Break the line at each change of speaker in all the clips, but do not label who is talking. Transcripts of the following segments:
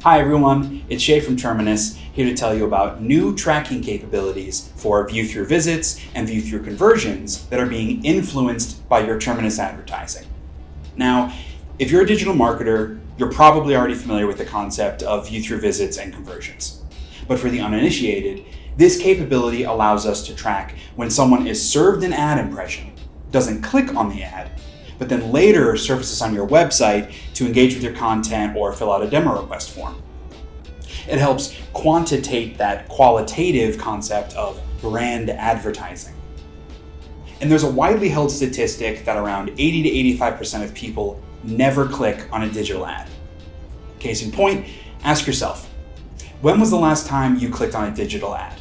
Hi everyone, it's Shay from Terminus, here to tell you about new tracking capabilities for view-through visits and view-through conversions that are being influenced by your Terminus advertising. Now, if you're a digital marketer, you're probably already familiar with the concept of view-through visits and conversions. But for the uninitiated, this capability allows us to track when someone is served an ad impression, doesn't click on the ad, but then later surfaces on your website to engage with your content or fill out a demo request form. It helps quantitate that qualitative concept of brand advertising. And there's a widely held statistic that around 80 to 85% of people never click on a digital ad. Case in point, ask yourself, when was the last time you clicked on a digital ad?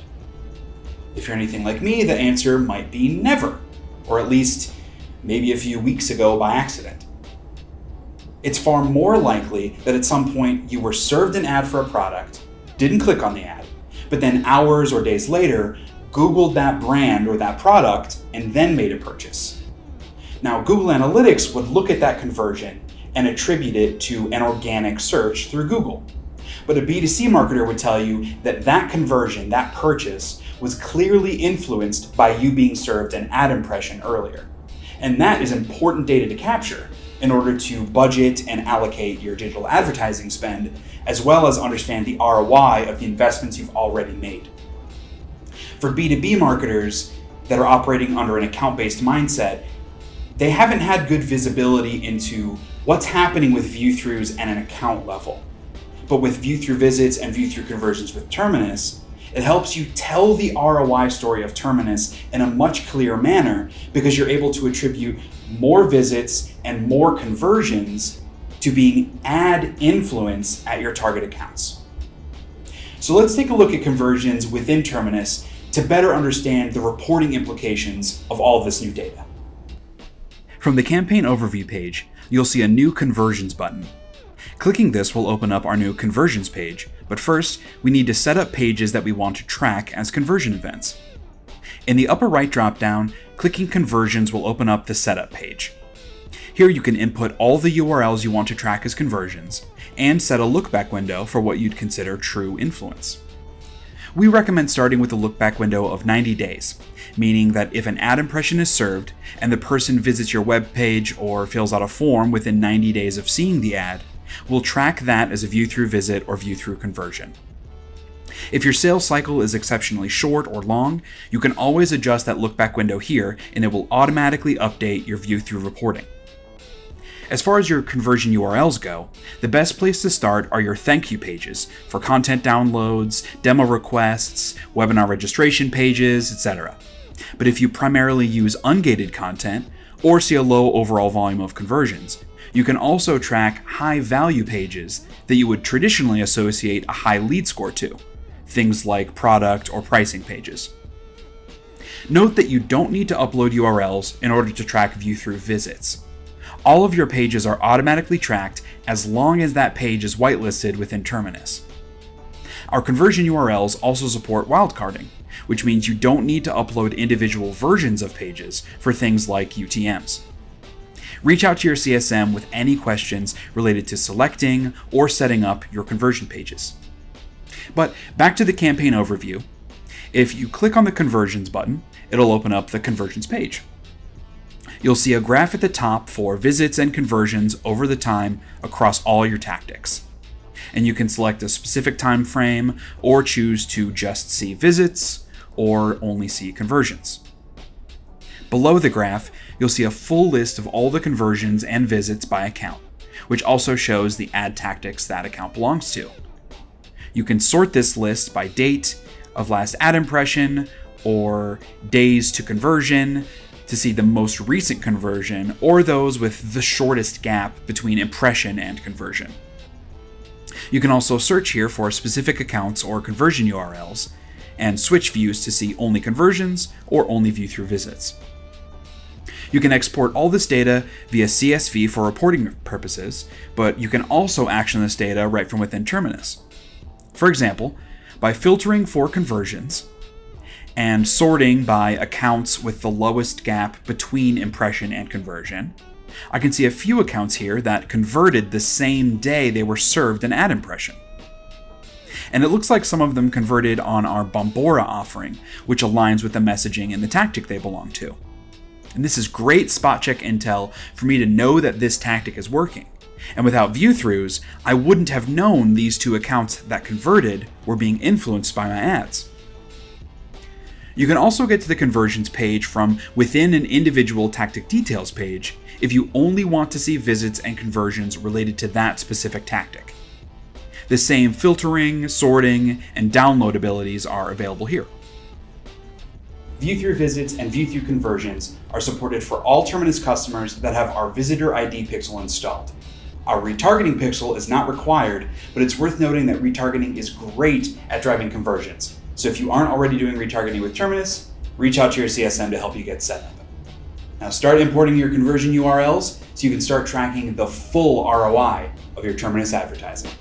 If you're anything like me, the answer might be never, or at least maybe a few weeks ago by accident. It's far more likely that at some point you were served an ad for a product, didn't click on the ad, but then hours or days later, Googled that brand or that product and then made a purchase. Now, Google Analytics would look at that conversion and attribute it to an organic search through Google. But a B2C marketer would tell you that that conversion, that purchase, was clearly influenced by you being served an ad impression earlier. And that is important data to capture in order to budget and allocate your digital advertising spend, as well as understand the ROI of the investments you've already made. For B2B marketers that are operating under an account-based mindset, they haven't had good visibility into what's happening with view-throughs at an account level. But with view-through visits and view-through conversions with Terminus, it helps you tell the ROI story of Terminus in a much clearer manner because you're able to attribute more visits and more conversions to being ad influence at your target accounts. So let's take a look at conversions within Terminus to better understand the reporting implications of all of this new data. From the campaign overview page, you'll see a new conversions button. Clicking this will open up our new conversions page, but first, we need to set up pages that we want to track as conversion events. In the upper right dropdown, clicking conversions will open up the setup page. Here you can input all the URLs you want to track as conversions, and set a look-back window for what you'd consider true influence. We recommend starting with a look-back window of 90 days, meaning that if an ad impression is served and the person visits your web page or fills out a form within 90 days of seeing the ad, we'll track that as a view-through visit or view-through conversion. If your sales cycle is exceptionally short or long, you can always adjust that look-back window here and it will automatically update your view-through reporting. As far as your conversion URLs go, the best place to start are your thank you pages for content downloads, demo requests, webinar registration pages, etc. But if you primarily use ungated content or see a low overall volume of conversions, you can also track high-value pages that you would traditionally associate a high lead score to, things like product or pricing pages. Note that you don't need to upload URLs in order to track view-through visits. All of your pages are automatically tracked as long as that page is whitelisted within Terminus. Our conversion URLs also support wildcarding, which means you don't need to upload individual versions of pages for things like UTMs. Reach out to your CSM with any questions related to selecting or setting up your conversion pages. But back to the campaign overview. If you click on the conversions button, it'll open up the conversions page. You'll see a graph at the top for visits and conversions over the time across all your tactics. And you can select a specific time frame or choose to just see visits or only see conversions. Below the graph, you'll see a full list of all the conversions and visits by account, which also shows the ad tactics that account belongs to. You can sort this list by date of last ad impression or days to conversion to see the most recent conversion or those with the shortest gap between impression and conversion. You can also search here for specific accounts or conversion URLs and switch views to see only conversions or only view-through visits. You can export all this data via CSV for reporting purposes, but you can also action this data right from within Terminus. For example, by filtering for conversions and sorting by accounts with the lowest gap between impression and conversion, I can see a few accounts here that converted the same day they were served an ad impression. and it looks like some of them converted on our Bombora offering, which aligns with the messaging and the tactic they belong to. And this is great spot check intel for me to know that this tactic is working. And without view-throughs, I wouldn't have known these 2 accounts that converted were being influenced by my ads. You can also get to the conversions page from within an individual tactic details page if you only want to see visits and conversions related to that specific tactic. The same filtering, sorting, and download abilities are available here. View-through visits and view-through conversions are supported for all Terminus customers that have our Visitor ID pixel installed. Our retargeting pixel is not required, but it's worth noting that retargeting is great at driving conversions. So if you aren't already doing retargeting with Terminus, reach out to your CSM to help you get set up. Now start importing your conversion URLs so you can start tracking the full ROI of your Terminus advertising.